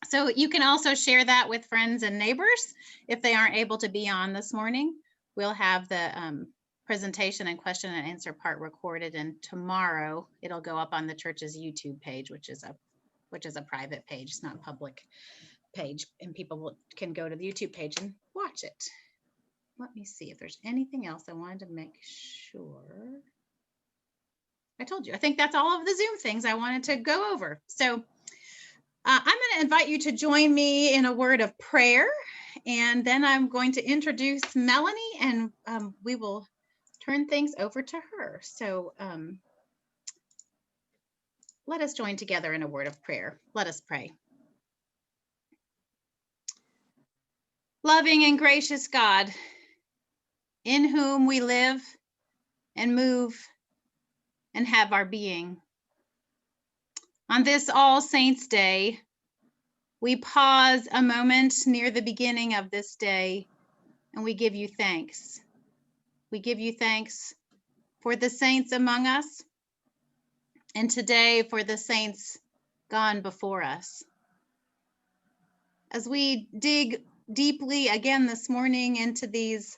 So you can also share that with friends and neighbors if they aren't able to be on this morning. We'll have the presentation and question and answer part recorded, and tomorrow it'll go up on the church's YouTube page, which is a private page. It's not public page, and people can go to the YouTube page and watch it. Let me see if there's anything else I wanted to make sure. I told you, I think that's all of the Zoom things I wanted to go over. So I'm going to invite you to join me in a word of prayer, and then I'm going to introduce Melanie, and we will turn things over to her. So let us join together in a word of prayer. Let us pray. Loving and gracious God, in whom we live and move and have our being. On this All Saints' Day, we pause a moment near the beginning of this day, and we give you thanks. We give you thanks for the saints among us, and today for the saints gone before us. As we dig deeply again this morning into these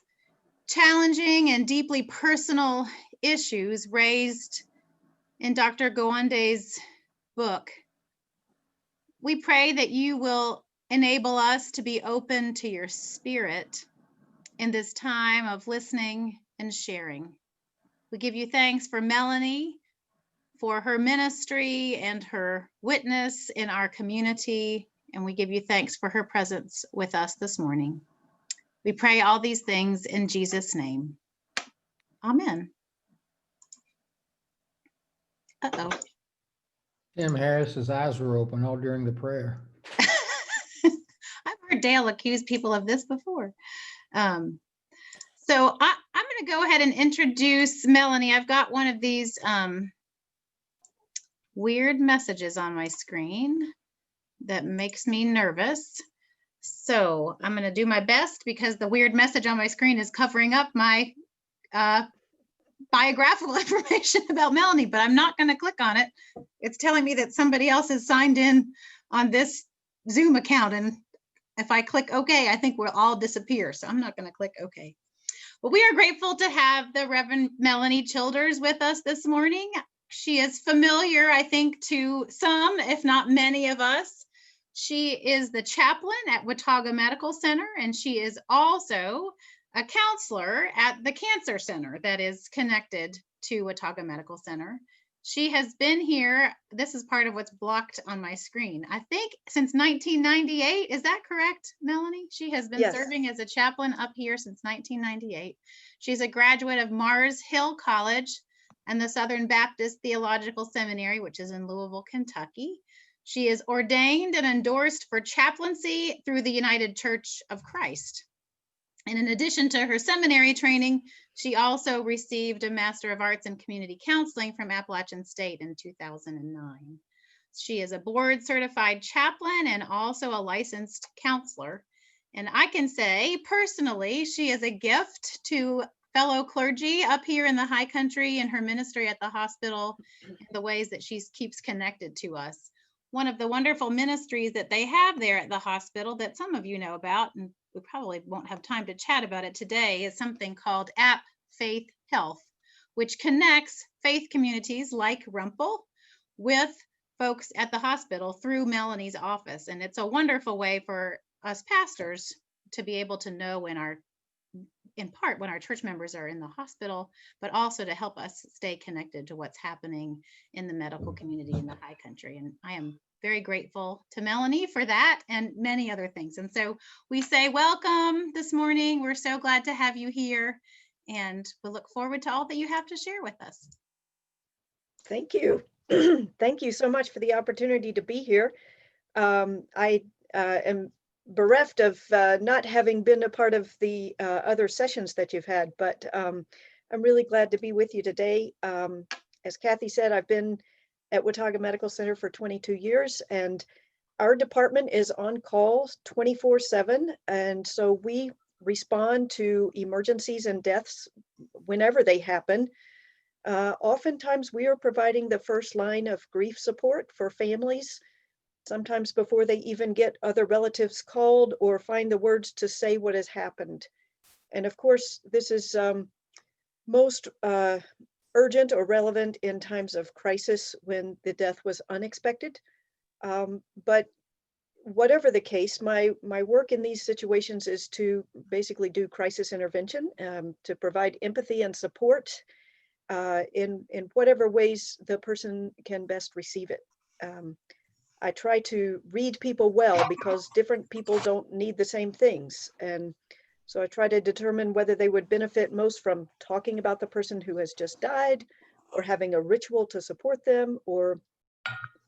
challenging and deeply personal issues raised in Dr. Gawande's book, we pray that you will enable us to be open to your spirit in this time of listening and sharing. We give you thanks for Melanie, for her ministry and her witness in our community, and we give you thanks for her presence with us this morning. We pray all these things in Jesus' name. Amen. Uh-oh. Tim Harris's eyes were open all during the prayer. I've heard Dale accuse people of this before. So I'm going to go ahead and introduce Melanie. I've got one of these weird messages on my screen that makes me nervous. So I'm going to do my best because the weird message on my screen is covering up my biographical information about Melanie, but I'm not going to click on it. It's telling me that somebody else is signed in on this Zoom account, and if I click OK, I think we'll all disappear. So I'm not going to click OK. Well, we are grateful to have the Reverend Melanie Childers with us this morning. She is familiar, I think, to some, if not many of us. She is the chaplain at Watauga Medical Center, and she is also a counselor at the Cancer Center that is connected to Watauga Medical Center. She has been here, this is part of what's blocked on my screen, I think since 1998. Is that correct, Melanie? She has been serving as a chaplain up here since 1998. She's a graduate of Mars Hill College and the Southern Baptist Theological Seminary, which is in Louisville, Kentucky. She is ordained and endorsed for chaplaincy through the United Church of Christ. And in addition to her seminary training, she also received a Master of Arts in Community Counseling from Appalachian State in 2009. She is a board certified chaplain and also a licensed counselor. And I can say personally, she is a gift to fellow clergy up here in the high country in her ministry at the hospital and the ways that she keeps connected to us. One of the wonderful ministries that they have there at the hospital that some of you know about, and we probably won't have time to chat about it today, is something called App Faith Health, which connects faith communities like Rumpel with folks at the hospital through Melanie's office. And it's a wonderful way for us pastors to be able to know when our church members are in the hospital, but also to help us stay connected to what's happening in the medical community in the high country. And I am very grateful to Melanie for that and many other things. And so we say welcome this morning. We're so glad to have you here, and we'll look forward to all that you have to share with us. Thank you. Thank you so much for the opportunity to be here. I am bereft of not having been a part of the other sessions that you've had, but I'm really glad to be with you today. As Kathy said, I've been at Watauga Medical Center for 22 years, and our department is on call 24/7, and so we respond to emergencies and deaths whenever they happen. Oftentimes we are providing the first line of grief support for families sometimes before they even get other relatives called or find the words to say what has happened. And of course, this is most urgent or relevant in times of crisis when the death was unexpected. But whatever the case, my work in these situations is to basically do crisis intervention, to provide empathy and support in whatever ways the person can best receive it. I try to read people well because different people don't need the same things. And so I try to determine whether they would benefit most from talking about the person who has just died or having a ritual to support them, or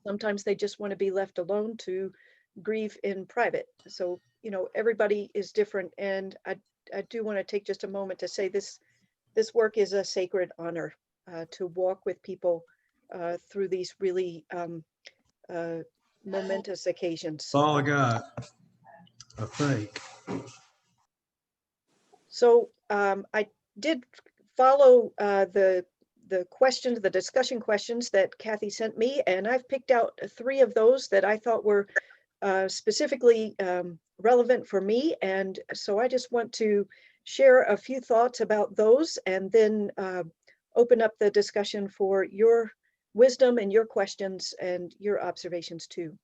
sometimes they just want to be left alone to grieve in private. So, you know, everybody is different. And I do want to take just a moment to say this work is a sacred honor, to walk with people through these really momentous occasions. That's all I got, I think. So I did follow the questions, the discussion questions that Kathy sent me, and I've picked out 3 of those that I thought were specifically relevant for me. And so I just want to share a few thoughts about those, and then open up the discussion for your wisdom and your questions and your observations too.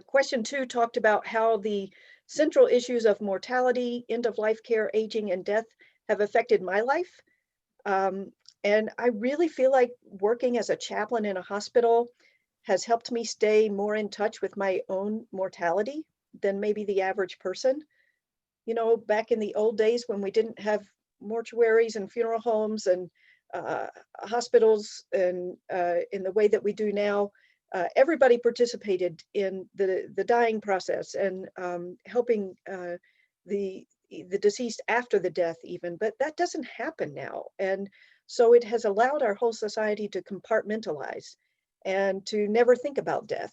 Question 2 talked about how the central issues of mortality, end-of-life care, aging, and death have affected my life. And I really feel like working as a chaplain in a hospital has helped me stay more in touch with my own mortality than maybe the average person. You know, back in the old days when we didn't have mortuaries and funeral homes and hospitals and in the way that we do now, everybody participated in the dying process and helping the deceased after the death even, but that doesn't happen now. And so it has allowed our whole society to compartmentalize and to never think about death.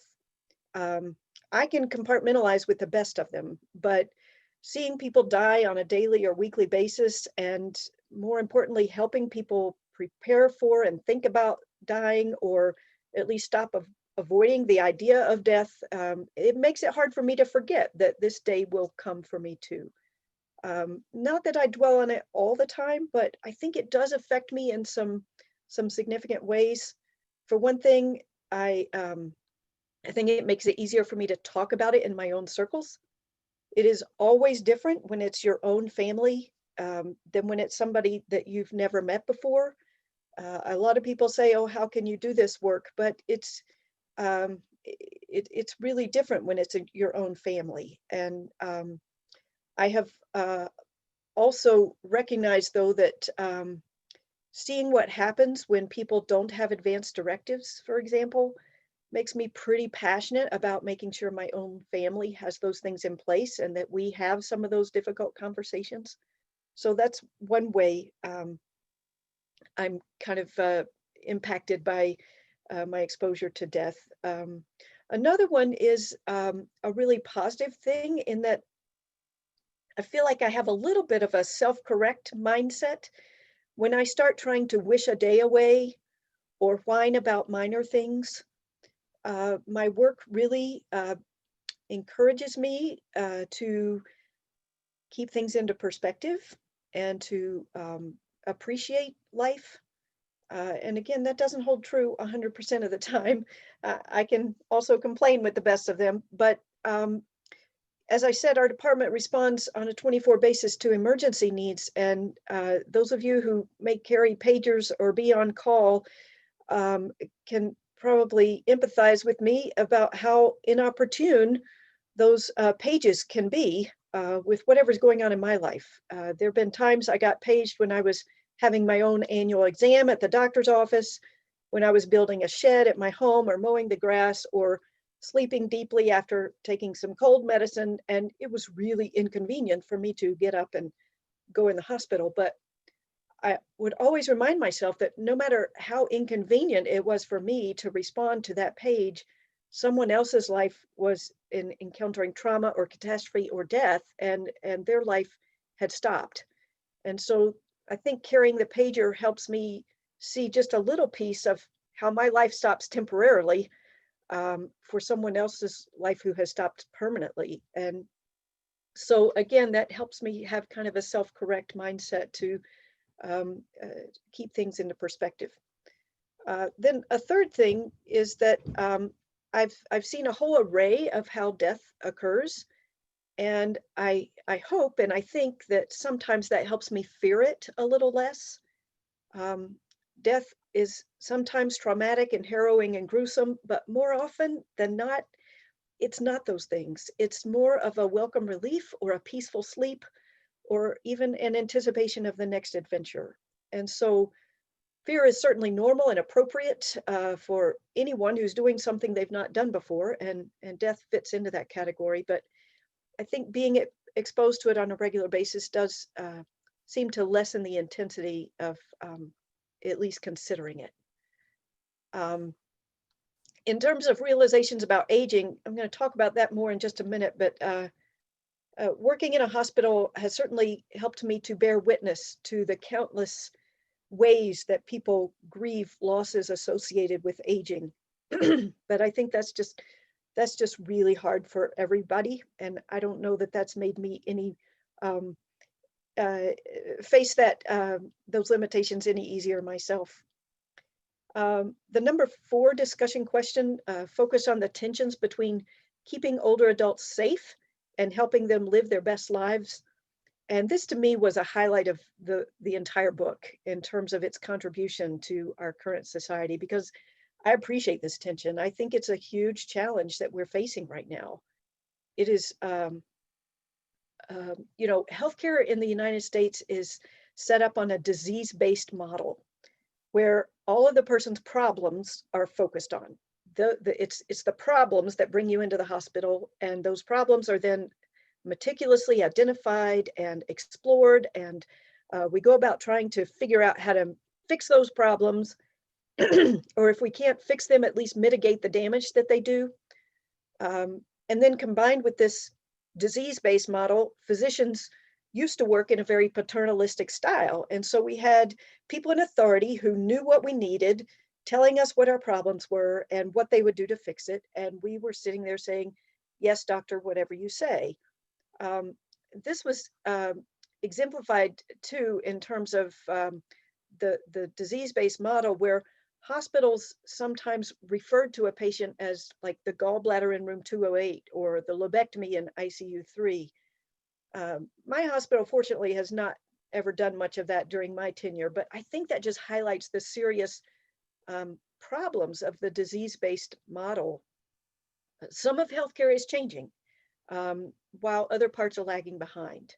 I can compartmentalize with the best of them, but seeing people die on a daily or weekly basis, and more importantly, helping people prepare for and think about dying, or at least stop avoiding the idea of death, it makes it hard for me to forget that this day will come for me too. Not that I dwell on it all the time, but I think it does affect me in some significant ways. For one thing, I think it makes it easier for me to talk about it in my own circles. It is always different when it's your own family than when it's somebody that you've never met before. A lot of people say, "Oh, how can you do this work?" But it's really different when it's your own family. And I have also recognized, though, that seeing what happens when people don't have advance directives, for example, makes me pretty passionate about making sure my own family has those things in place and that we have some of those difficult conversations. So that's one way I'm kind of impacted by my exposure to death. Another one is a really positive thing in that I feel like I have a little bit of a self-correct mindset when I start trying to wish a day away or whine about minor things. My work really encourages me to keep things into perspective and to appreciate life. And again, that doesn't hold true 100% of the time. I can also complain with the best of them, but as I said, our department responds on a 24 basis to emergency needs. And those of you who may carry pagers or be on call can probably empathize with me about how inopportune those pages can be with whatever's going on in my life. There have been times I got paged when I was having my own annual exam at the doctor's office, when I was building a shed at my home, or mowing the grass, or sleeping deeply after taking some cold medicine. And it was really inconvenient for me to get up and go in the hospital. But I would always remind myself that no matter how inconvenient it was for me to respond to that page, someone else's life was encountering trauma or catastrophe or death, and their life had stopped. And so I think carrying the pager helps me see just a little piece of how my life stops temporarily, for someone else's life who has stopped permanently. And so again, that helps me have kind of a self-correct mindset to keep things into perspective. Then a third thing is that I've seen a whole array of how death occurs. And I hope and I think that sometimes that helps me fear it a little less. Death is sometimes traumatic and harrowing and gruesome, but more often than not, it's not those things. It's more of a welcome relief or a peaceful sleep, or even an anticipation of the next adventure. And so fear is certainly normal and appropriate for anyone who's doing something they've not done before, and death fits into that category. But I think being exposed to it on a regular basis does seem to lessen the intensity of at least considering it. In terms of realizations about aging, I'm going to talk about that more in just a minute, but working in a hospital has certainly helped me to bear witness to the countless ways that people grieve losses associated with aging. But I think that's just really hard for everybody. And I don't know that that's made me any face that those limitations any easier myself. The number 4 discussion question focused on the tensions between keeping older adults safe and helping them live their best lives. And this to me was a highlight of the entire book in terms of its contribution to our current society, because I appreciate this tension. I think it's a huge challenge that we're facing right now. It is, you know, healthcare in the United States is set up on a disease-based model where all of the person's problems are focused on. It's the problems that bring you into the hospital, and those problems are then meticulously identified and explored, and we go about trying to figure out how to fix those problems, or if we can't fix them, at least mitigate the damage that they do. And then combined with this disease-based model, physicians used to work in a very paternalistic style. And so we had people in authority who knew what we needed, telling us what our problems were and what they would do to fix it. And we were sitting there saying, yes, doctor, whatever you say. This was exemplified too in terms of the disease-based model, where hospitals sometimes referred to a patient as like the gallbladder in room 208 or the lobectomy in ICU 3. My hospital, fortunately, has not ever done much of that during my tenure, but I think that just highlights the serious problems of the disease-based model. Some of healthcare is changing, while other parts are lagging behind.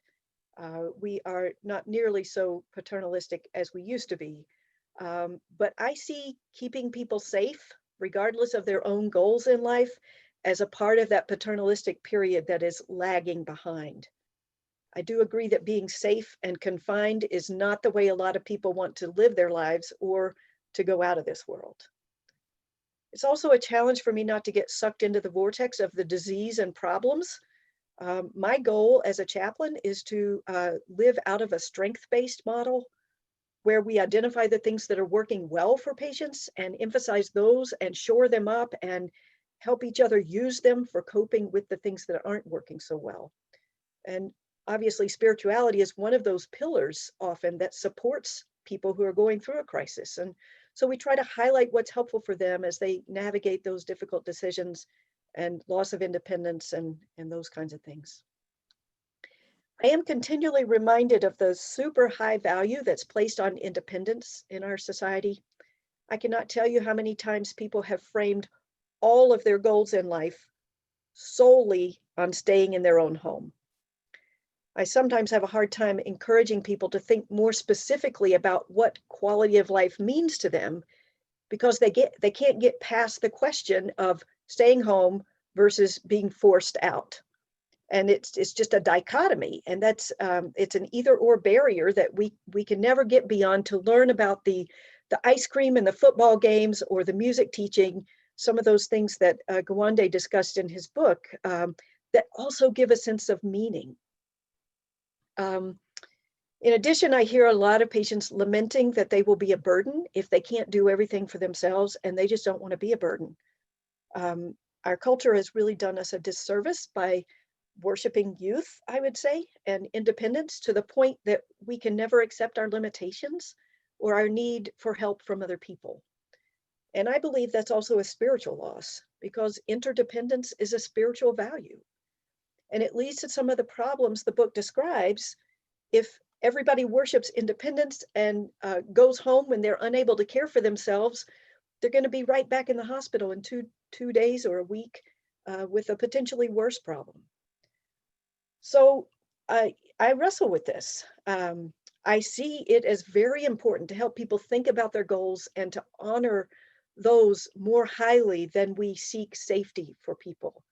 We are not nearly so paternalistic as we used to be. But I see keeping people safe, regardless of their own goals in life, as a part of that paternalistic period that is lagging behind. I do agree that being safe and confined is not the way a lot of people want to live their lives or to go out of this world. It's also a challenge for me not to get sucked into the vortex of the disease and problems. My goal as a chaplain is to live out of a strength-based model, where we identify the things that are working well for patients and emphasize those and shore them up and help each other use them for coping with the things that aren't working so well. And obviously, spirituality is one of those pillars often that supports people who are going through a crisis. And so we try to highlight what's helpful for them as they navigate those difficult decisions and loss of independence and those kinds of things. I am continually reminded of the super high value that's placed on independence in our society. I cannot tell you how many times people have framed all of their goals in life solely on staying in their own home. I sometimes have a hard time encouraging people to think more specifically about what quality of life means to them, because they can't get past the question of staying home versus being forced out. And it's just a dichotomy, and that's it's an either or barrier that we can never get beyond to learn about the ice cream and the football games or the music teaching, some of those things that Gawande discussed in his book that also give a sense of meaning. In addition, I hear a lot of patients lamenting that they will be a burden if they can't do everything for themselves, and they just don't want to be a burden. Our culture has really done us a disservice by worshiping youth, I would say, and independence to the point that we can never accept our limitations or our need for help from other people. And I believe that's also a spiritual loss, because interdependence is a spiritual value. And it leads to some of the problems the book describes. If everybody worships independence and goes home when they're unable to care for themselves, they're going to be right back in the hospital in two days or a week with a potentially worse problem. So I wrestle with this. I see it as very important to help people think about their goals and to honor those more highly than we seek safety for people.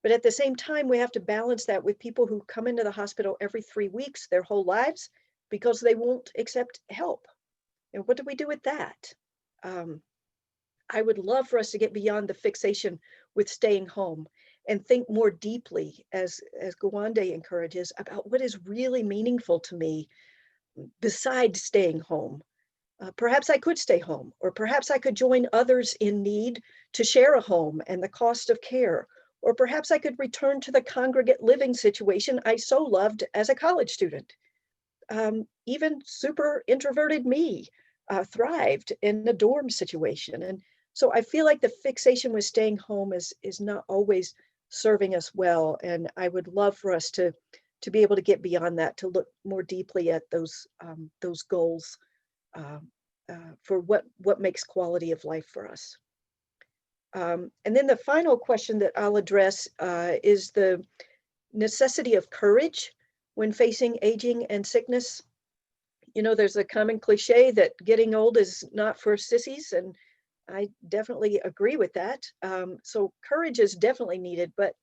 But at the same time, we have to balance that with people who come into the hospital every 3 weeks their whole lives because they won't accept help. And what do we do with that? I would love for us to get beyond the fixation with staying home and think more deeply, as Gawande encourages, about what is really meaningful to me besides staying home. Perhaps I could stay home, or perhaps I could join others in need to share a home and the cost of care, or perhaps I could return to the congregate living situation I so loved as a college student. Even super introverted me thrived in a dorm situation. And so I feel like the fixation with staying home is not always serving us well. And I would love for us to be able to get beyond that, to look more deeply at those goals for what makes quality of life for us. And then the final question that I'll address is the necessity of courage when facing aging and sickness. You know, there's a common cliche that getting old is not for sissies, and I definitely agree with that. So courage is definitely needed, but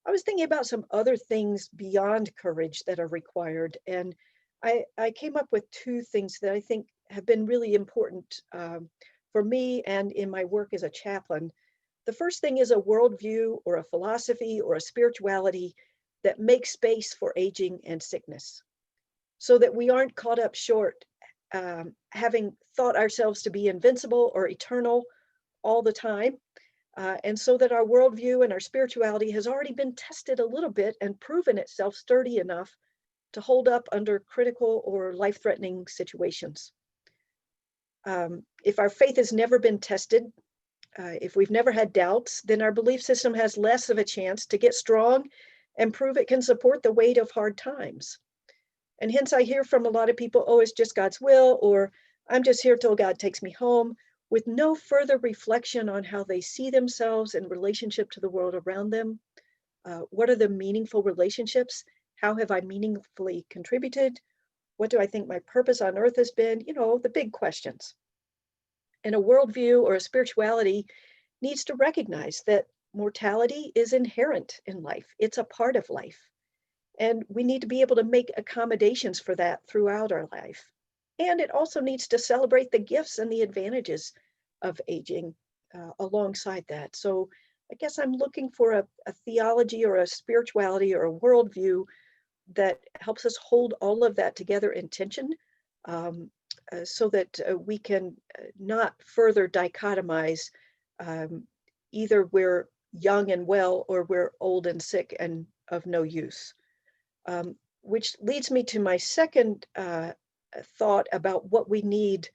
I was thinking about some other things beyond courage that are required. And I came up with two things that I think have been really important for me and in my work as a chaplain. The first thing is a worldview or a philosophy or a spirituality that makes space for aging and sickness, so that we aren't caught up short, having thought ourselves to be invincible or eternal all the time. And so that our worldview and our spirituality has already been tested a little bit and proven itself sturdy enough to hold up under critical or life-threatening situations. If our faith has never been tested, if we've never had doubts, then our belief system has less of a chance to get strong and prove it can support the weight of hard times. And hence I hear from a lot of people, oh, it's just God's will, or I'm just here till God takes me home, with no further reflection on how they see themselves in relationship to the world around them. What are the meaningful relationships? How have I meaningfully contributed? What do I think my purpose on earth has been? You know, the big questions. And a worldview or a spirituality needs to recognize that mortality is inherent in life. It's a part of life. And we need to be able to make accommodations for that throughout our life. And it also needs to celebrate the gifts and the advantages of aging alongside that. So I guess I'm looking for a theology or a spirituality or a worldview that helps us hold all of that together in tension, so that we can not further dichotomize either we're young and well or we're old and sick and of no use. Which leads me to my second thought about what we need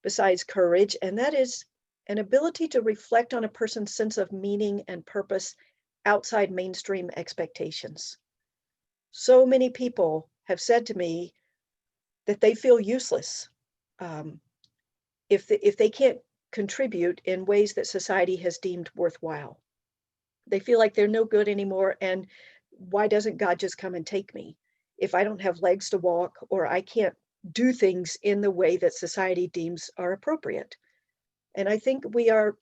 besides courage, and that is an ability to reflect on a person's sense of meaning and purpose outside mainstream expectations. So many people have said to me that they feel useless if they can't contribute in ways that society has deemed worthwhile. They feel like they're no good anymore, and why doesn't God just come and take me if I don't have legs to walk, or I can't do things in the way that society deems are appropriate? And I think we are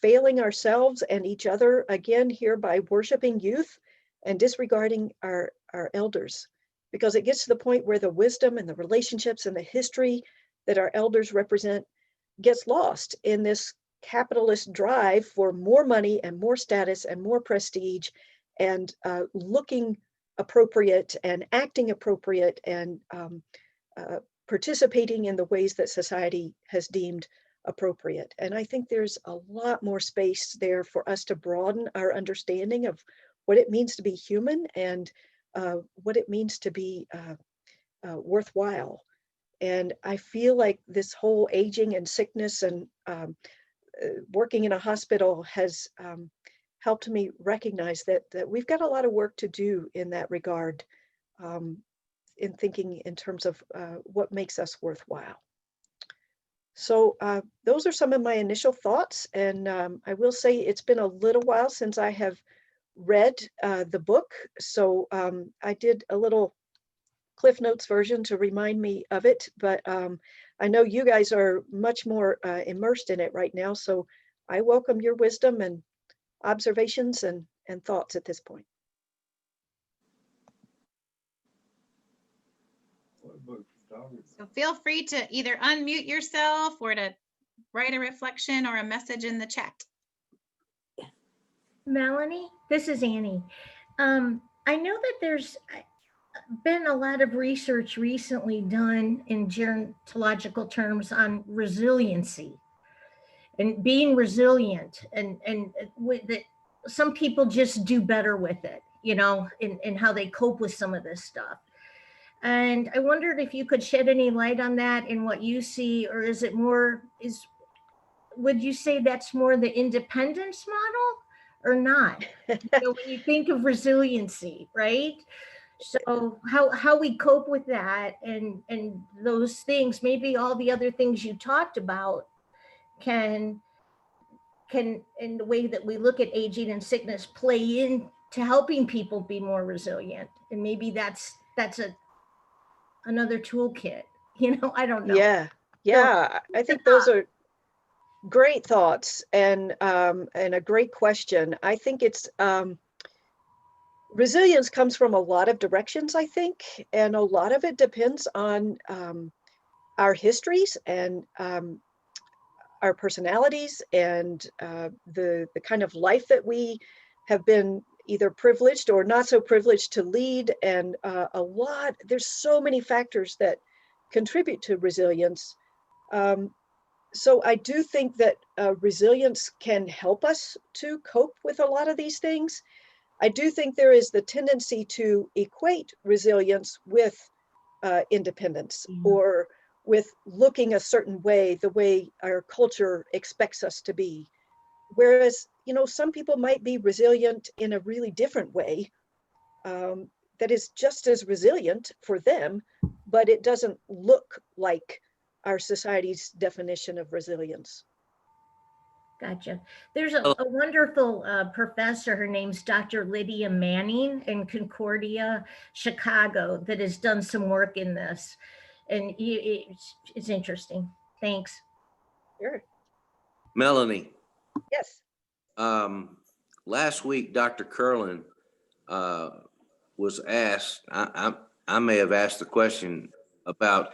failing ourselves and each other again here by worshiping youth and disregarding our elders, because it gets to the point where the wisdom and the relationships and the history that our elders represent gets lost in this capitalist drive for more money and more status and more prestige, and looking appropriate and acting appropriate and participating in the ways that society has deemed appropriate. And I think there's a lot more space there for us to broaden our understanding of what it means to be human and what it means to be worthwhile. And I feel like this whole aging and sickness and working in a hospital has helped me recognize that we've got a lot of work to do in that regard, in thinking in terms of what makes us worthwhile. So those are some of my initial thoughts. And I will say it's been a little while since I have read the book. So I did a little Cliff Notes version to remind me of it, but I know you guys are much more immersed in it right now. So I welcome your wisdom and observations and thoughts at this point. So feel free to either unmute yourself or to write a reflection or a message in the chat. Melanie, this is Annie. I know that there's been a lot of research recently done in gerontological terms on resiliency and being resilient, and with it, some people just do better with it, you know, in how they cope with some of this stuff. And I wondered if you could shed any light on that in what you see, or is it more, would you say that's more the independence model or not? You know, when you think of resiliency, right? So how we cope with that and those things, maybe all the other things you talked about can in the way that we look at aging and sickness play in to helping people be more resilient. And maybe that's another toolkit, you know, I don't know. Yeah, I think those are great thoughts and a great question. I think it's resilience comes from a lot of directions, I think, and a lot of it depends on our histories and our personalities and the kind of life that we have been either privileged or not so privileged to lead. And there's so many factors that contribute to resilience. So I do think that resilience can help us to cope with a lot of these things. I do think there is the tendency to equate resilience with independence or with looking a certain way, the way our culture expects us to be. Whereas, you know, some people might be resilient in a really different way that is just as resilient for them, but it doesn't look like our society's definition of resilience. Gotcha. There's a wonderful professor, her name's Dr. Lydia Manning in Concordia, Chicago, that has done some work in this. And it's interesting. Thanks. Sure. Melanie. Yes. Last week, Dr. Curlin was asked, I may have asked the question about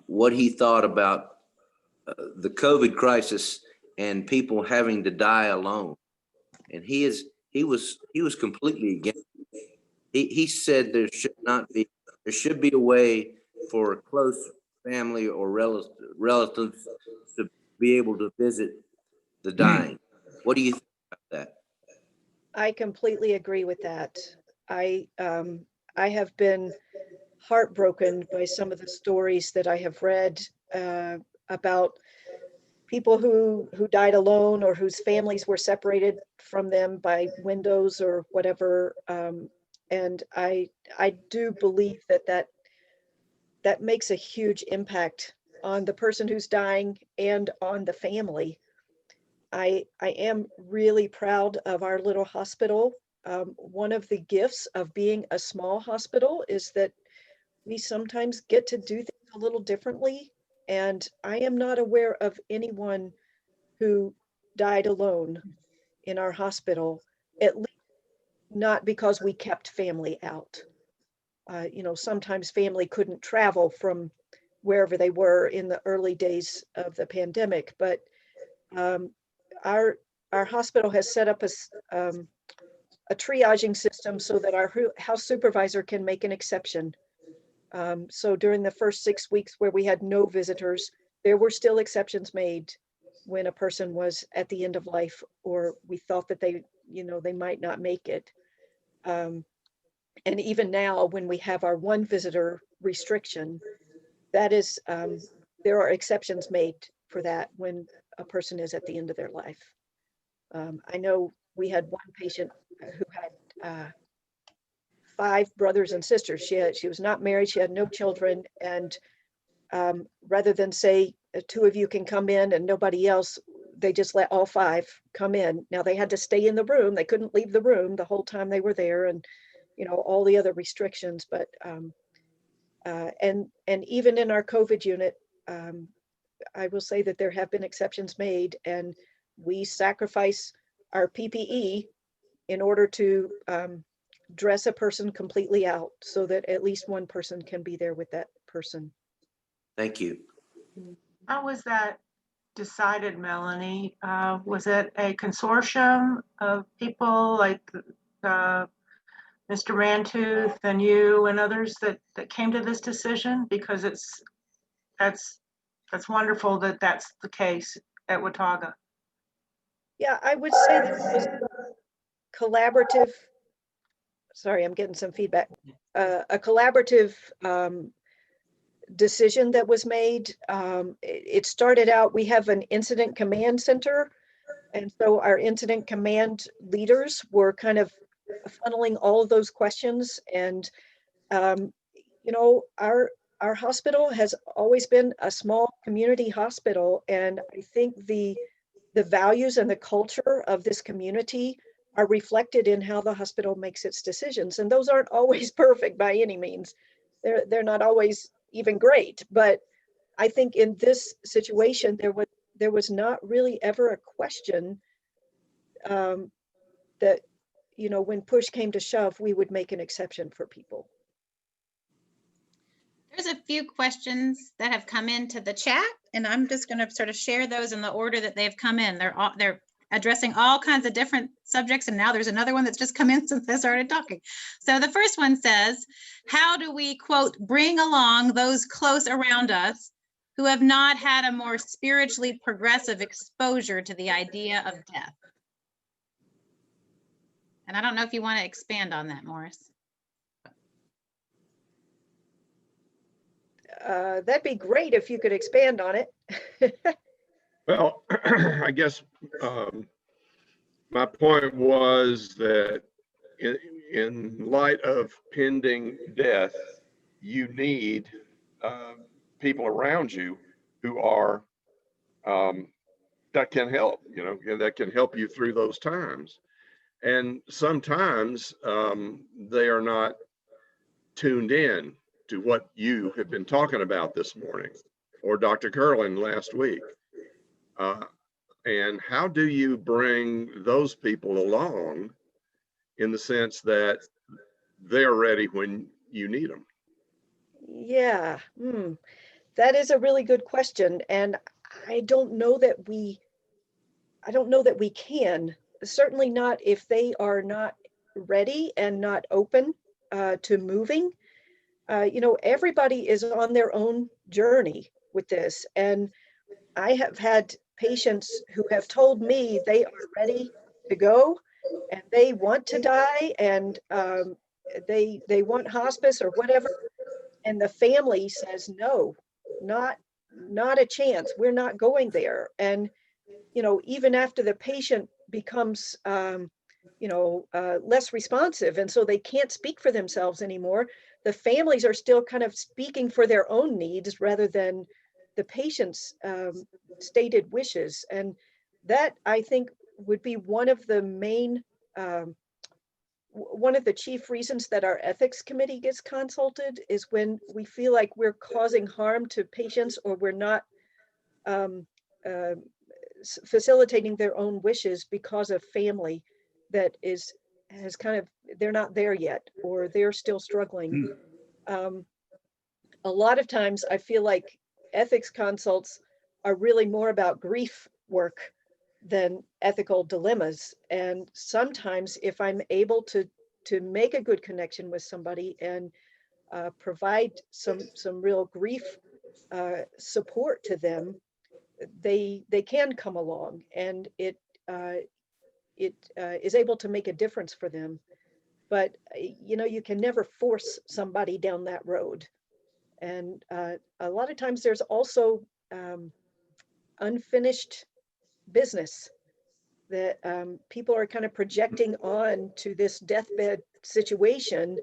what he thought about the COVID crisis and people having to die alone. And he was completely against it. He said there should be a way for close family or relatives to be able to visit the dying. What do you think about that? I completely agree with that. I have been heartbroken by some of the stories that I have read about people who died alone or whose families were separated from them by windows or whatever. And I do believe that makes a huge impact on the person who's dying and on the family. I am really proud of our little hospital. One of the gifts of being a small hospital is that we sometimes get to do things a little differently. And I am not aware of anyone who died alone in our hospital, at least not because we kept family out. You know, sometimes family couldn't travel from wherever they were in the early days of the pandemic, but our hospital has set up a triaging system so that our house supervisor can make an exception. So during the first 6 weeks where we had no visitors, there were still exceptions made when a person was at the end of life, or we thought that they, they might not make it. And even now, when we have our one visitor restriction, that is, there are exceptions made for that when a person is at the end of their life. I know we had one patient who had 5 brothers and sisters. She was not married. She had no children. And rather than say, 2 of you can come in and nobody else, they just let all 5 come in. Now they had to stay in the room. They couldn't leave the room the whole time they were there, and all the other restrictions. But and even in our COVID unit, I will say that there have been exceptions made, and we sacrifice our PPE in order to dress a person completely out so that at least one person can be there with that person. Thank you. How was that decided, Melanie? Was it a consortium of people like Mr. Mantooth and you and others that came to this decision? Because that's wonderful that that's the case at Watauga. Yeah, I would say that it was collaborative. Sorry, I'm getting some feedback. A collaborative decision that was made. It started out, we have an incident command center. And so our incident command leaders were kind of funneling all of those questions. And, our hospital has always been a small community hospital. And I think the values and the culture of this community are reflected in how the hospital makes its decisions. And those aren't always perfect by any means. They're not always even great, but I think in this situation, there was not really ever a question that, when push came to shove, we would make an exception for people. There's a few questions that have come into the chat, and I'm just going to sort of share those in the order that they've come in. They're addressing all kinds of different subjects, and now there's another one that's just come in since they started talking. So the first one says, how do we, quote, bring along those close around us who have not had a more spiritually progressive exposure to the idea of death? And I don't know if you want to expand on that, Morris. That'd be great if you could expand on it. Well, I guess my point was that in light of pending death, you need people around you who are that can help, that can help you through those times. And sometimes they are not tuned in to what you have been talking about this morning, or Dr. Curlin last week. And how do you bring those people along in the sense that they're ready when you need them? Yeah, that is a really good question. And I don't know that we can, certainly not if they are not ready and not open to moving. Everybody is on their own journey with this. And I have had patients who have told me they are ready to go and they want to die, and they want hospice or whatever. And the family says, no, not a chance. We're not going there. And, even after the patient becomes, less responsive, and so they can't speak for themselves anymore, the families are still kind of speaking for their own needs rather than the patient's stated wishes. And that, I think, would be one of the main, one of the chief reasons that our ethics committee gets consulted is when we feel like we're causing harm to patients, or we're not facilitating their own wishes because of family that has kind of, they're not there yet, or they're still struggling. A lot of times I feel like ethics consults are really more about grief work than ethical dilemmas. And sometimes if I'm able to make a good connection with somebody and provide some real grief support to them, they can come along, and it is able to make a difference for them. But you can never force somebody down that road. And a lot of times there's also unfinished business that people are kind of projecting on to this deathbed situation,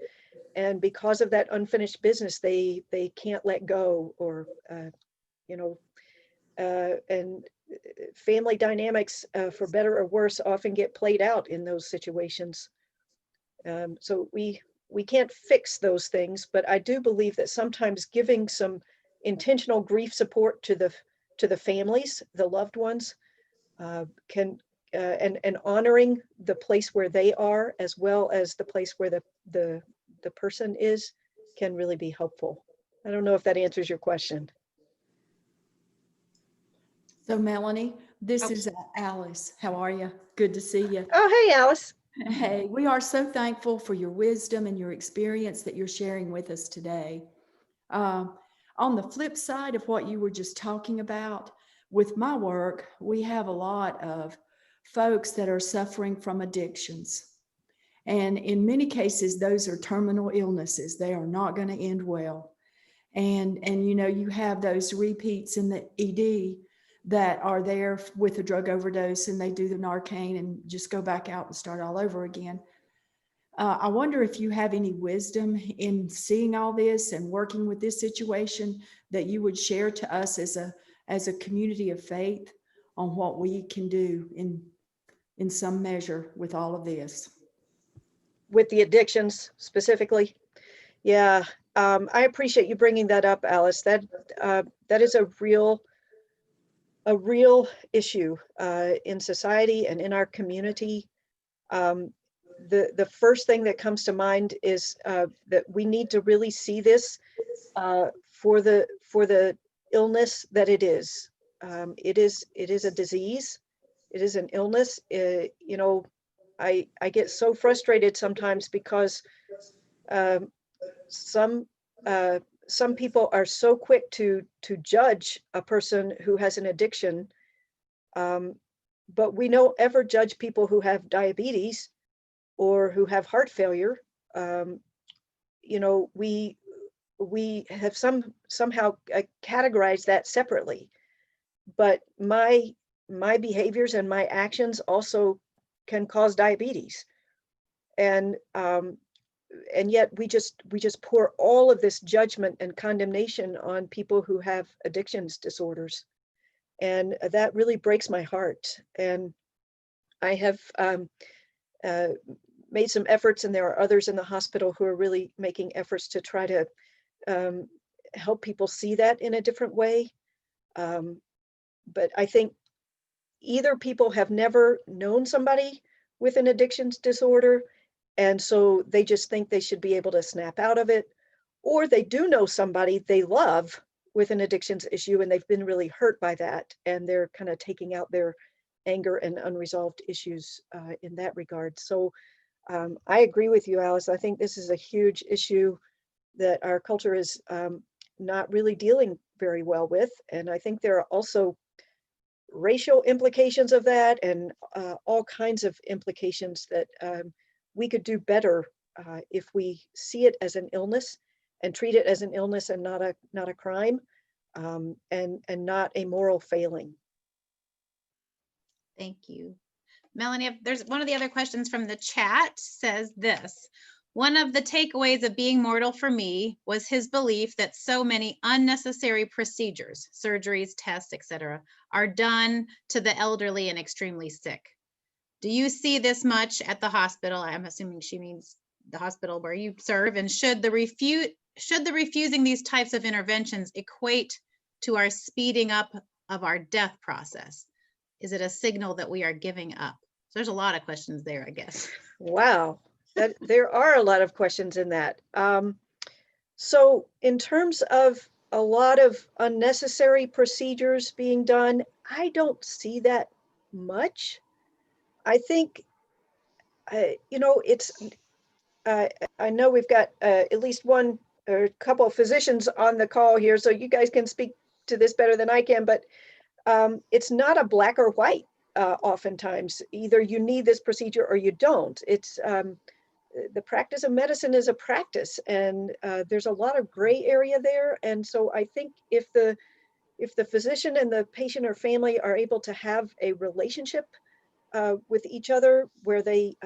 and because of that unfinished business, they can't let go, or and family dynamics, for better or worse, often get played out in those situations. So we can't fix those things, but I do believe that sometimes giving some intentional grief support to the families, the loved ones, can and honoring the place where they are, as well as the place where the person is, can really be helpful. I don't know if that answers your question. So Melanie, this Oh. is Alice. How are you? Good to see you. Oh, hey, Alice. Hey, we are so thankful for your wisdom and your experience that you're sharing with us today. On the flip side of what you were just talking about, with my work, we have a lot of folks that are suffering from addictions. And in many cases, those are terminal illnesses. They are not going to end well. And you have those repeats in the ED that are there with a drug overdose, and they do the Narcan and just go back out and start all over again. I wonder if you have any wisdom in seeing all this and working with this situation that you would share to us as a community of faith on what we can do in some measure with all of this. With the addictions specifically. Yeah, I appreciate you bringing that up, Alice. That is a real issue in society and in our community. The first thing that comes to mind is that we need to really see this for the illness that it is. It is a disease. It is an illness. I get so frustrated sometimes because some people are so quick to judge a person who has an addiction, but we don't ever judge people who have diabetes or who have heart failure. We have somehow categorized that separately, but my behaviors and my actions also can cause diabetes, and yet we just pour all of this judgment and condemnation on people who have addictions disorders, and that really breaks my heart. And I have made some efforts, and there are others in the hospital who are really making efforts to try to help people see that in a different way. But I think either people have never known somebody with an addictions disorder, and so they just think they should be able to snap out of it, or they do know somebody they love with an addictions issue, and they've been really hurt by that, and they're kind of taking out their anger and unresolved issues in that regard. So I agree with you, Alice. I think this is a huge issue that our culture is not really dealing very well with, and I think there are also racial implications of that, and all kinds of implications that we could do better if we see it as an illness and treat it as an illness and not a crime, and not a moral failing. Thank you. Melanie, there's one of the other questions from the chat says this: one of the takeaways of being mortal for me was his belief that so many unnecessary procedures, surgeries, tests, etc., are done to the elderly and extremely sick. Do you see this much at the hospital? I'm assuming she means the hospital where you serve. And should the refusing these types of interventions equate to our speeding up of our death process? Is it a signal that we are giving up? So there's a lot of questions there, I guess. Wow, there are a lot of questions in that. So in terms of a lot of unnecessary procedures being done, I don't see that much. I think, it's, I know we've got at least one a couple of physicians on the call here, so you guys can speak to this better than I can, but it's not a black or white. Oftentimes, either you need this procedure or you don't. It's the practice of medicine is a practice, and there's a lot of gray area there. And so I think if the physician and the patient or family are able to have a relationship with each other where they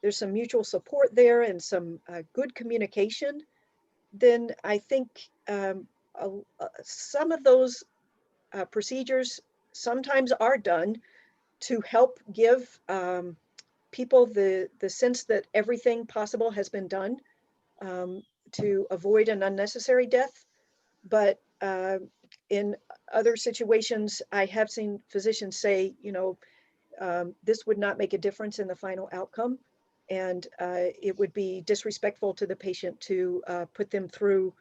there's some mutual support there and some good communication, then I think some of those procedures sometimes are done to help give people the sense that everything possible has been done to avoid an unnecessary death. But in other situations, I have seen physicians say, you know, this would not make a difference in the final outcome. And it would be disrespectful to the patient to put them through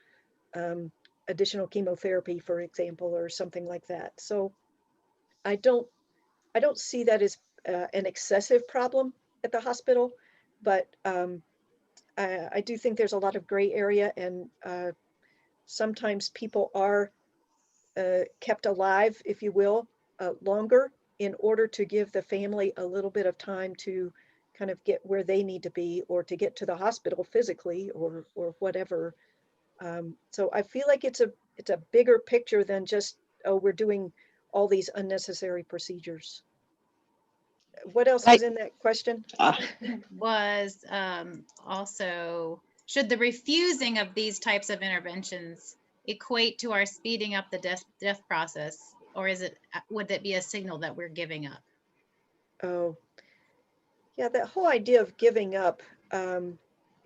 additional chemotherapy, for example, or something like that. So I don't see that as an excessive problem at the hospital, but I do think there's a lot of gray area, and sometimes people are kept alive, if you will, longer in order to give the family a little bit of time to kind of get where they need to be, or to get to the hospital physically, or whatever. So I feel like it's a bigger picture than just, oh, we're doing all these unnecessary procedures. What else was in that question? Was also, should the refusing of these types of interventions equate to our speeding up the death process, or is it, would it be a signal that we're giving up? Oh, yeah, that whole idea of giving up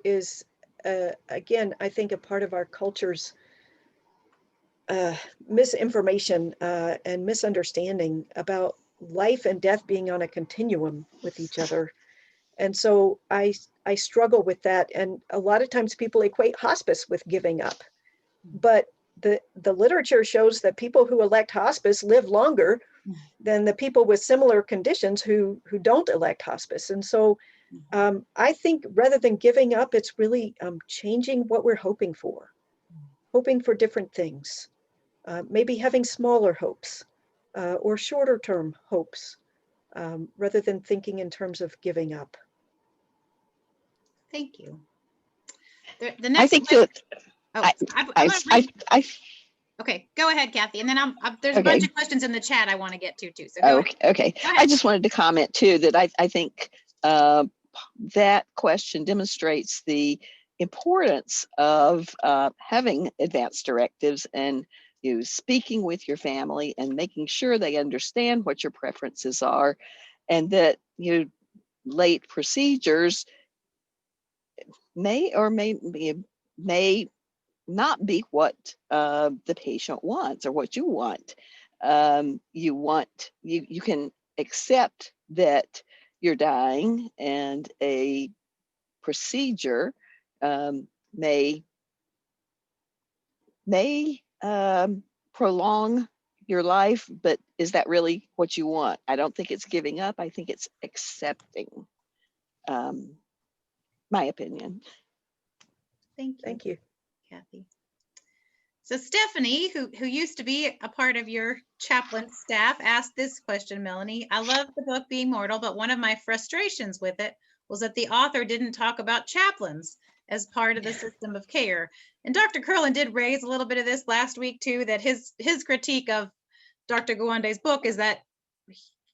is, again, I think a part of our culture's misinformation and misunderstanding about life and death being on a continuum with each other. And so I struggle with that. And a lot of times people equate hospice with giving up. But the literature shows that people who elect hospice live longer than the people with similar conditions who don't elect hospice. And so I think rather than giving up, it's really changing what we're hoping for different things. Maybe having smaller hopes or shorter term hopes, rather than thinking in terms of giving up. Thank you. The next I think question, I okay, go ahead, Kathy. And then there's a Okay. bunch of questions in the chat I want to get to too. So go ahead. Okay. Go ahead. I just wanted to comment too that I think that question demonstrates the importance of having advance directives, and you speaking with your family and making sure they understand what your preferences are, and that late procedures may or may not be what the patient wants or what you want. You can accept that you're dying, and a procedure may prolong your life, but is that really what you want? I don't think it's giving up. I think it's accepting. My opinion. Thank you, Kathy. So Stephanie, who used to be a part of your chaplain staff, asked this question, Melanie. I love the book Being Mortal, but one of my frustrations with it was that the author didn't talk about chaplains as part of the system of care. And Dr. Curlin did raise a little bit of this last week too, that his critique of Dr. Gawande's book is that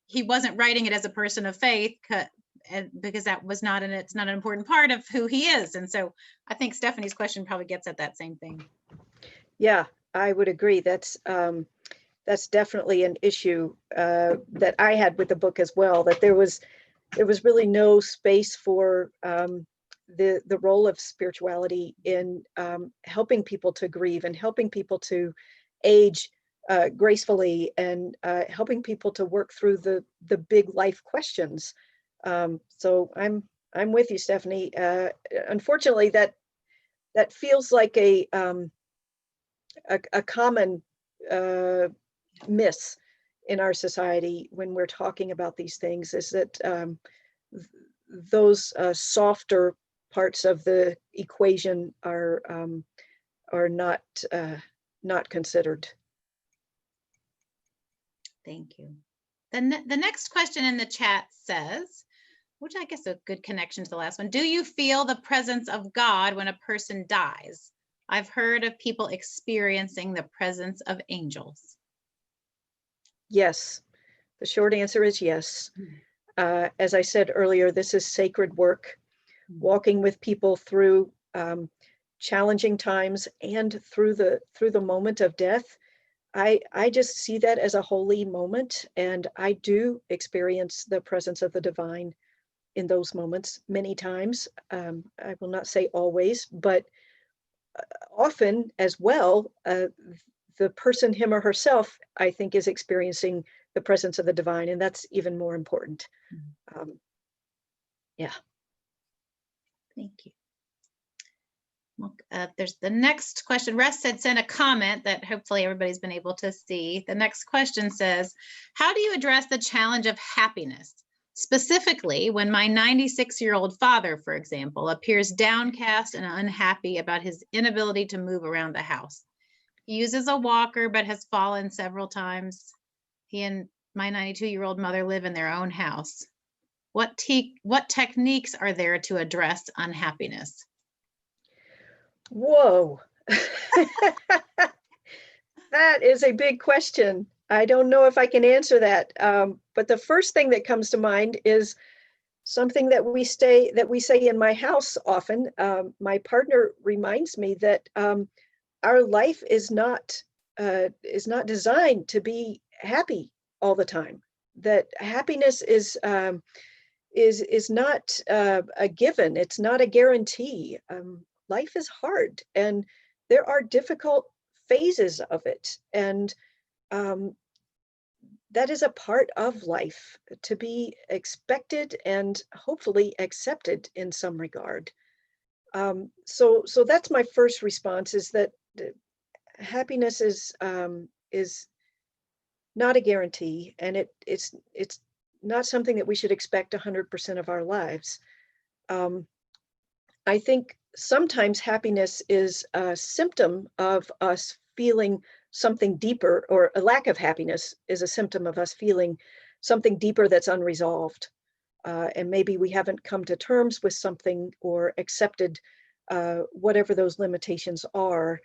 he wasn't writing it as a person of faith, and because that was it's not an important part of who he is. And so I think Stephanie's question probably gets at that same thing. Yeah, I would agree. That's definitely an issue that I had with the book as well, that there was really no space for the role of spirituality in helping people to grieve and helping people to age gracefully, and helping people to work through the big life questions. So I'm with you, Stephanie. Unfortunately, that feels like a common miss in our society when we're talking about these things, is that those softer parts of the equation are are not considered. Thank you. The next question in the chat says, which I guess a good connection to the last one. Do you feel the presence of God when a person dies? I've heard of people experiencing the presence of angels. Yes, the short answer is yes. As I said earlier, this is sacred work, walking with people through challenging times and through the moment of death. I just see that as a holy moment, and I do experience the presence of the divine in those moments many times. I will not say always, but often as well. The person, him or herself, I think, is experiencing the presence of the divine, and that's even more important. Yeah. Thank you. There's the next question. Russ had sent a comment that hopefully everybody's been able to see. The next question says, how do you address the challenge of happiness? Specifically, when my 96-year-old father, for example, appears downcast and unhappy about his inability to move around the house. He uses a walker, but has fallen several times. He and my 92-year-old mother live in their own house. What techniques are there to address unhappiness? Whoa. That is a big question. I don't know if I can answer that. But the first thing that comes to mind is something that we say in my house often. My partner reminds me that our life is not designed to be happy all the time. That happiness is not a given. It's not a guarantee. Life is hard, and there are difficult phases of it, and that is a part of life to be expected and hopefully accepted in some regard. So that's my first response, is that happiness is not a guarantee, and it's not something that we should expect 100% of our lives. I think sometimes happiness is a symptom of us feeling something deeper, or a lack of happiness is a symptom of us feeling something deeper that's unresolved. And maybe we haven't come to terms with something or accepted whatever those limitations are.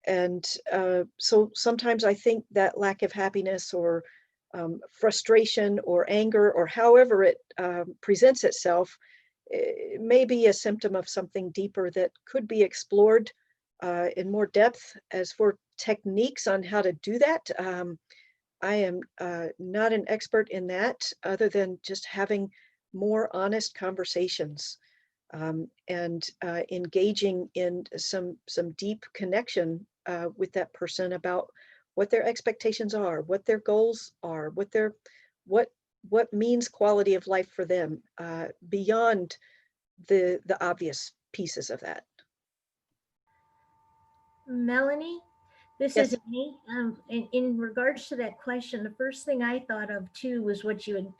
And so sometimes I think that lack of happiness, or frustration or anger, or however it presents itself, it may be a symptom of something deeper that could be explored in more depth. As for techniques on how to do that, I am not an expert in that, other than just having more honest conversations and engaging in some deep connection with that person about what their expectations are, what their goals are, what means quality of life for them, beyond the obvious pieces of that. Melanie, this Yes. is Amy. In regards to that question, the first thing I thought of too was what you had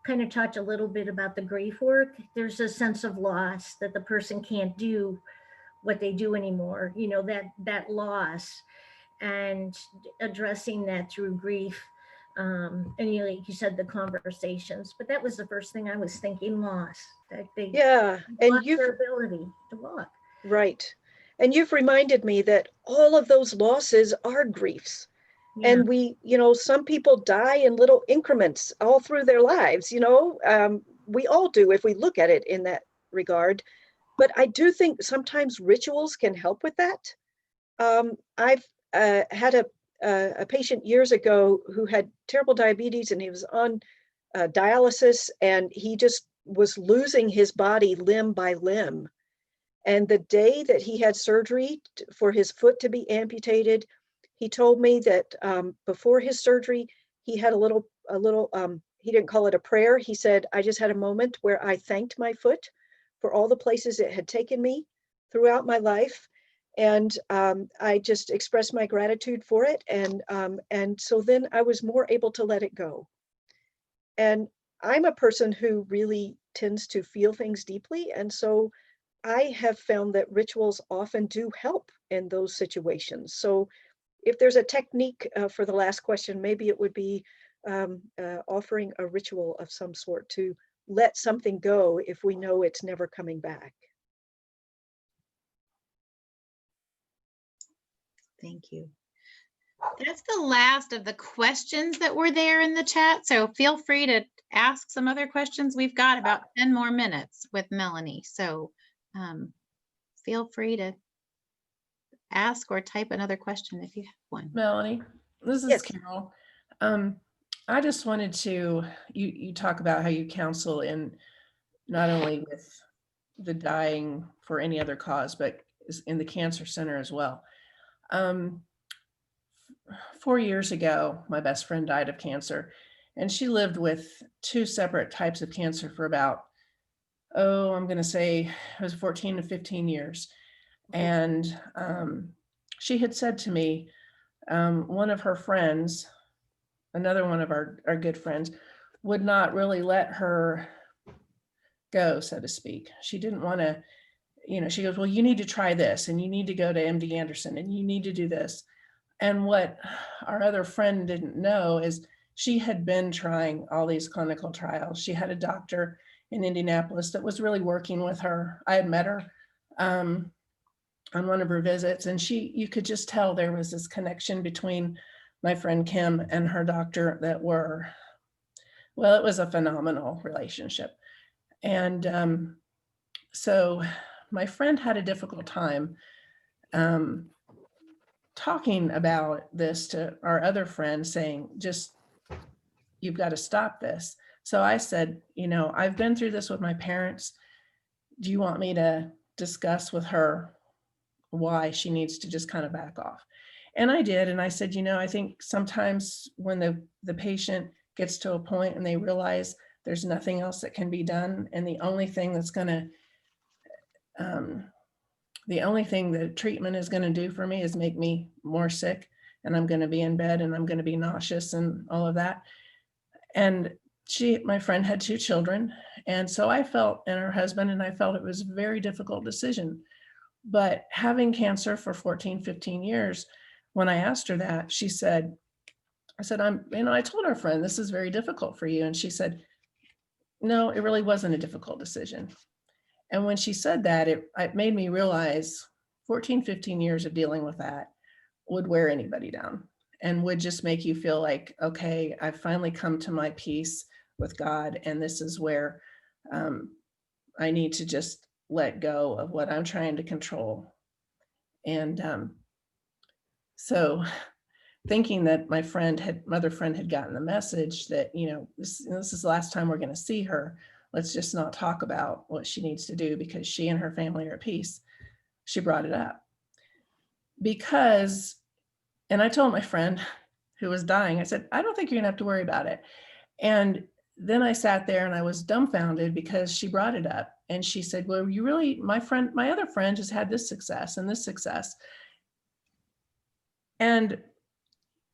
kind of talked a little bit about, the grief work. There's a sense of loss that the person can't do what they do anymore, that loss, and addressing that through grief. And like you said, the conversations, but that was the first thing I was thinking, loss, that they and lost their ability to walk. Right. And you've reminded me that all of those losses are griefs. Yeah. And some people die in little increments all through their lives, we all do if we look at it in that regard. But I do think sometimes rituals can help with that. I've had a patient years ago who had terrible diabetes, and he was on dialysis, and he just was losing his body limb by limb. And the day that he had surgery for his foot to be amputated, he told me that before his surgery, he had a little, he didn't call it a prayer. He said, I just had a moment where I thanked my foot for all the places it had taken me throughout my life. And I just expressed my gratitude for it. And so then I was more able to let it go. And I'm a person who really tends to feel things deeply. And so I have found that rituals often do help in those situations. So if there's a technique for the last question, maybe it would be offering a ritual of some sort to let something go if we know it's never coming back. Thank you. That's the last of the questions that were there in the chat. So feel free to ask some other questions. We've got about 10 more minutes with Melanie. So feel free to ask or type another question if you have one. Melanie, this is Yes. Carol. I just wanted to, you talk about how you counsel in not only with the dying for any other cause, but in the cancer center as well. 4 years ago, my best friend died of cancer, and she lived with 2 separate types of cancer for about, I'm going to say it was 14 to 15 years. And she had said to me, one of her friends, another one of our good friends, would not really let her go, so to speak. She didn't want to, she goes, well, you need to try this, and you need to go to MD Anderson, and you need to do this. And what our other friend didn't know is she had been trying all these clinical trials. She had a doctor in Indianapolis that was really working with her. I had met her on one of her visits, and you could just tell there was this connection between my friend Kim and her doctor that were, well, it was a phenomenal relationship. And so my friend had a difficult time talking about this to our other friend, saying, just, you've got to stop this. So I said, I've been through this with my parents. Do you want me to discuss with her why she needs to just kind of back off? And I did. And I said, I think sometimes when the patient gets to a point and they realize there's nothing else that can be done, and the only thing the treatment is going to do for me is make me more sick, and I'm going to be in bed, and I'm going to be nauseous and all of that. And my friend had 2 children. And so I felt, and her husband, and I felt it was a very difficult decision. But having cancer for 14, 15 years, when I asked her that, she said, I told our friend, this is very difficult for you. And she said, no, it really wasn't a difficult decision. And when she said that, it made me realize 14, 15 years of dealing with that would wear anybody down, and would just make you feel like, okay, I've finally come to my peace with God, and this is where I need to just let go of what I'm trying to control. And so thinking that my other friend had gotten the message that, this is the last time we're going to see her. Let's just not talk about what she needs to do because she and her family are at peace. She brought it up and I told my friend who was dying, I said, I don't think you're going to have to worry about it. And then I sat there and I was dumbfounded because she brought it up, and she said, well, my other friend has had this success and this success. And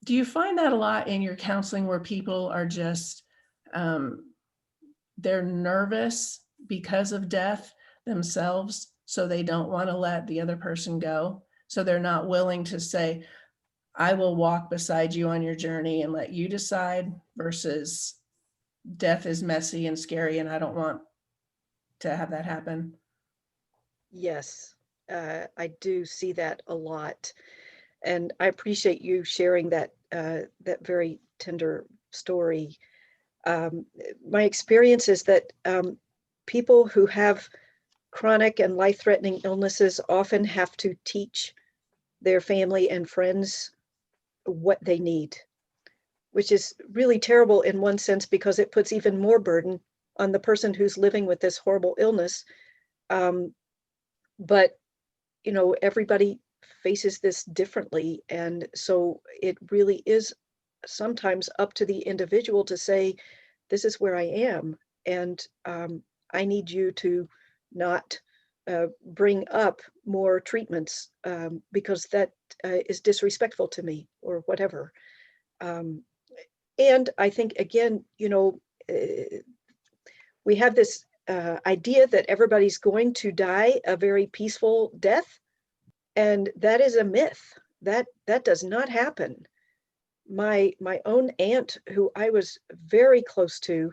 do you find that a lot in your counseling, where people are just, they're nervous because of death themselves, so they don't want to let the other person go? So they're not willing to say, I will walk beside you on your journey and let you decide, versus death is messy and scary, and I don't want to have that happen. Yes, I do see that a lot. And I appreciate you sharing that very tender story. My experience is that people who have chronic and life-threatening illnesses often have to teach their family and friends what they need, which is really terrible in one sense, because it puts even more burden on the person who's living with this horrible illness. But, everybody faces this differently. And so it really is sometimes up to the individual to say, this is where I am, and I need you to not bring up more treatments because that is disrespectful to me, or whatever. And I think, again, we have this idea that everybody's going to die a very peaceful death. And that is a myth. That does not happen. My own aunt, who I was very close to,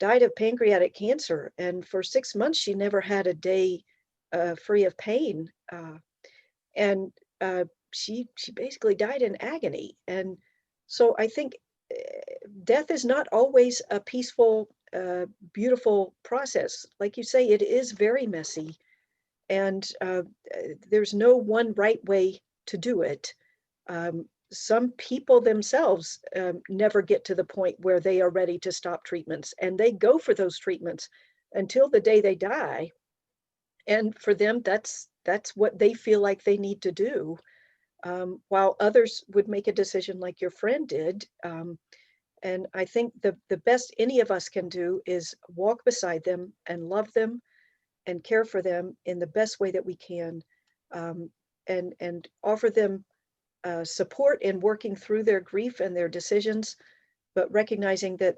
died of pancreatic cancer. And for 6 months, she never had a day free of pain. And she basically died in agony. And so I think death is not always a peaceful, beautiful process. Like you say, it is very messy. And there's no one right way to do it. Some people themselves never get to the point where they are ready to stop treatments, and they go for those treatments until the day they die. And for them, that's what they feel like they need to do. While others would make a decision like your friend did. And I think the best any of us can do is walk beside them and love them and care for them in the best way that we can, and offer them support in working through their grief and their decisions, but recognizing that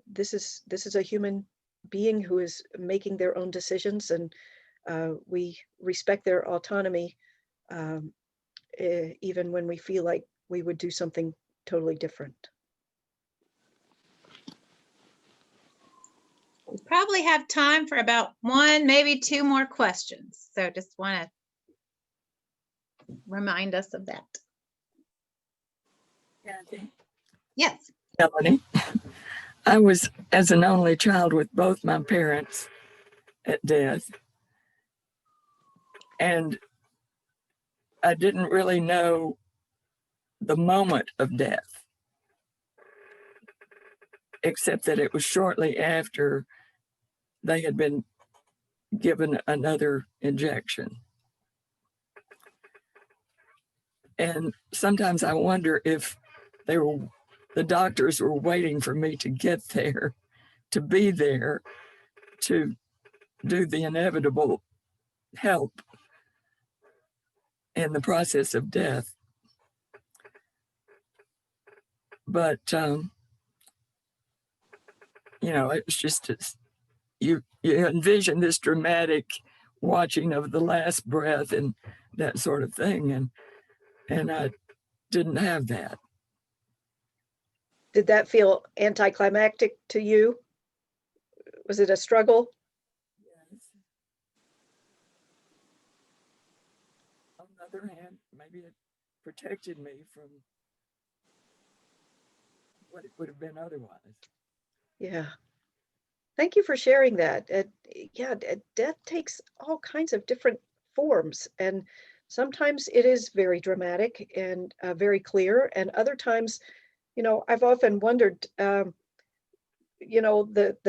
this is a human being who is making their own decisions, and we respect their autonomy, even when we feel like we would do something totally different. We probably have time for about one, maybe two more questions. So just want to remind us of that. Kathy. Yes. Melanie. I was as an only child with both my parents at death. And I didn't really know the moment of death, except that it was shortly after they had been given another injection. And sometimes I wonder if the doctors were waiting for me to get there, to be there, to do the inevitable help in the process of death. But, it's just, you envision this dramatic watching of the last breath and that sort of thing. And I didn't have that. Did that feel anticlimactic to you? Was it a struggle? Yes. On the other hand, maybe it protected me from what it would have been otherwise. Yeah. Thank you for sharing that. Death takes all kinds of different forms, and sometimes it is very dramatic and very clear, and other times, I've often wondered, the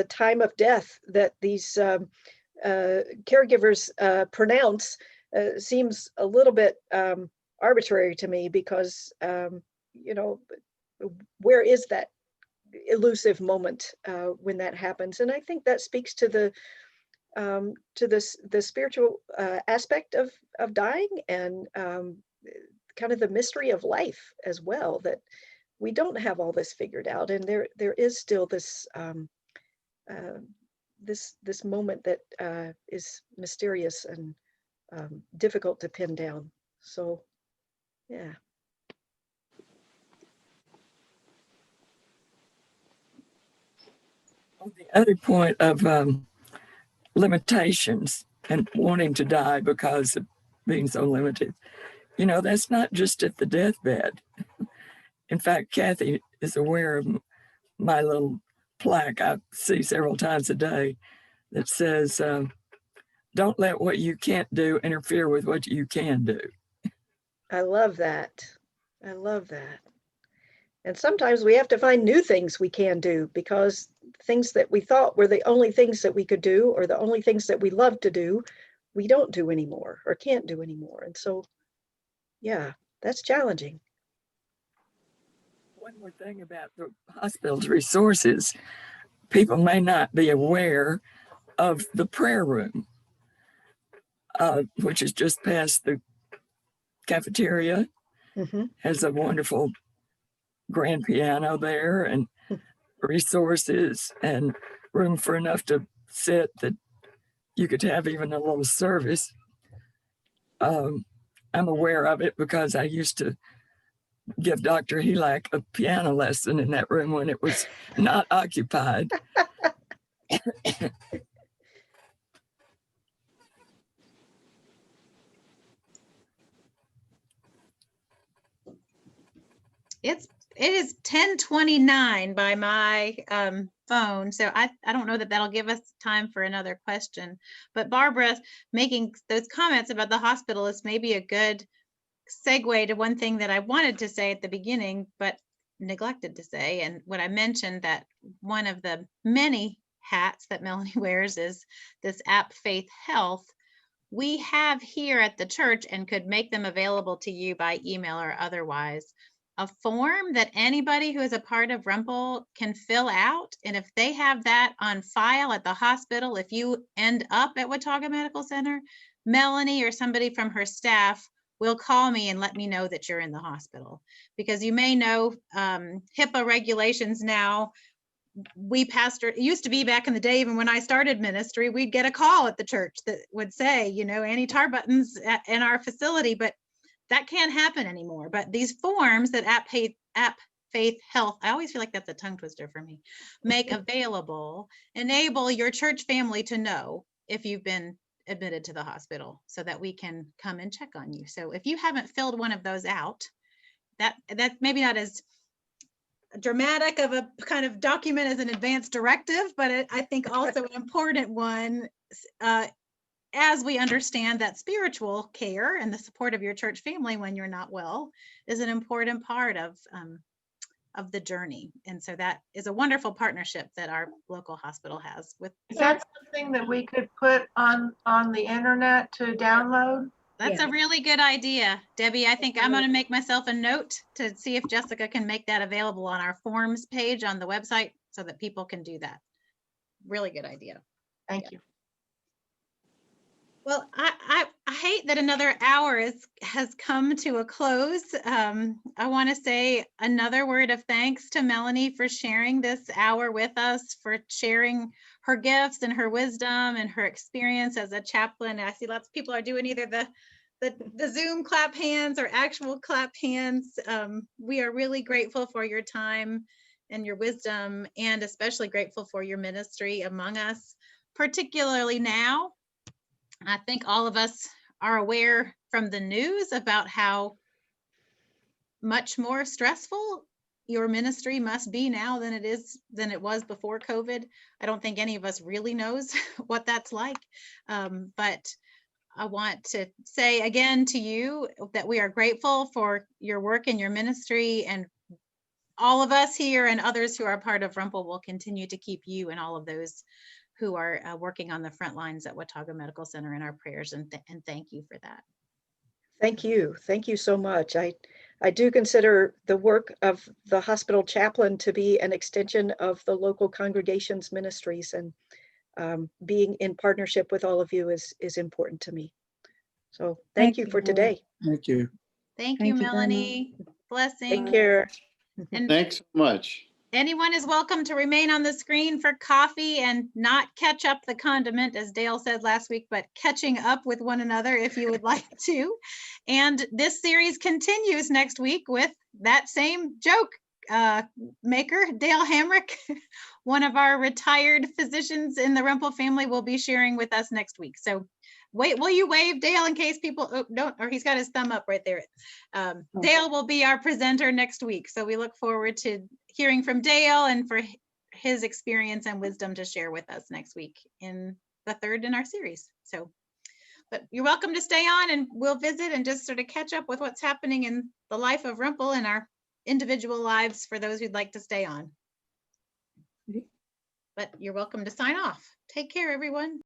time of death that these caregivers pronounce seems a little bit arbitrary to me, because, where is that elusive moment when that happens? And I think that speaks to the spiritual aspect of dying, and kind of the mystery of life as well, that we don't have all this figured out, and there is still this this moment that is mysterious and difficult to pin down. So, yeah. On the other point of limitations and wanting to die because of being so limited, that's not just at the deathbed. In fact, Kathy is aware of my little plaque I see several times a day that says, don't let what you can't do interfere with what you can do. I love that. I love that. And sometimes we have to find new things we can do, because things that we thought were the only things that we could do, or the only things that we love to do, we don't do anymore or can't do anymore. And so, yeah, that's challenging. One more thing about the hospital's resources, people may not be aware of the prayer room, which is just past the cafeteria. Mm-hmm. Has a wonderful grand piano there, and resources, and room for enough to sit that you could have even a little service. I'm aware of it because I used to give Dr. Helak a piano lesson in that room when it was not occupied. It is 10:29 by my phone, so I don't know that that'll give us time for another question. But Barbara, making those comments about the hospital is maybe a good segue to one thing that I wanted to say at the beginning, but neglected to say. And when I mentioned that one of the many hats that Melanie wears is this app Faith Health, we have here at the church, and could make them available to you by email or otherwise, a form that anybody who is a part of Rumpel can fill out. And if they have that on file at the hospital, if you end up at Watauga Medical Center, Melanie or somebody from her staff will call me and let me know that you're in the hospital. Because you may know HIPAA regulations now. It used to be back in the day, even when I started ministry, we'd get a call at the church that would say, you know, Annie Tarbutton's in our facility, but that can't happen anymore. But these forms that App Faith Health, I always feel like that's a tongue twister for me, make available, enable your church family to know if you've been admitted to the hospital so that we can come and check on you. So if you haven't filled one of those out, that's maybe not as dramatic of a kind of document as an advance directive, but I think also an important one as we understand that spiritual care and the support of your church family when you're not well is an important part of the journey. And so that is a wonderful partnership that our local hospital has with. Is that something that we could put on the internet to download? That's a really good idea, Debbie. I think I'm going to make myself a note to see if Jessica can make that available on our forms page on the website so that people can do that. Really good idea. Thank you. Well, I hate that another hour has come to a close. I want to say another word of thanks to Melanie for sharing this hour with us, for sharing her gifts and her wisdom and her experience as a chaplain. I see lots of people are doing either the Zoom clap hands or actual clap hands. We are really grateful for your time and your wisdom, and especially grateful for your ministry among us, particularly now. I think all of us are aware from the news about how much more stressful your ministry must be now than it was before COVID. I don't think any of us really knows what that's like. But I want to say again to you that we are grateful for your work and your ministry, and all of us here and others who are part of Rumpel will continue to keep you and all of those who are working on the front lines at Watauga Medical Center in our prayers, and thank you for that. Thank you. Thank you so much. I do consider the work of the hospital chaplain to be an extension of the local congregation's ministries, and being in partnership with all of you is important to me. So thank you for today. Thank you. Thank you, Melanie. Blessings. Take care. And Thanks so much. anyone is welcome to remain on the screen for coffee and not catch up the condiment, as Dale said last week, but catching up with one another if you would like to. And this series continues next week with that same joke maker, Dale Hamrick, one of our retired physicians in the Rumpel family, will be sharing with us next week. So wait, will you wave, Dale, in case people don't, or he's got his thumb up right there. Dale will be our presenter next week. So we look forward to hearing from Dale and for his experience and wisdom to share with us next week in the third in our series. So, but you're welcome to stay on, and we'll visit and just sort of catch up with what's happening in the life of Rumpel and our individual lives for those who'd like to stay on. But you're welcome to sign off. Take care, everyone.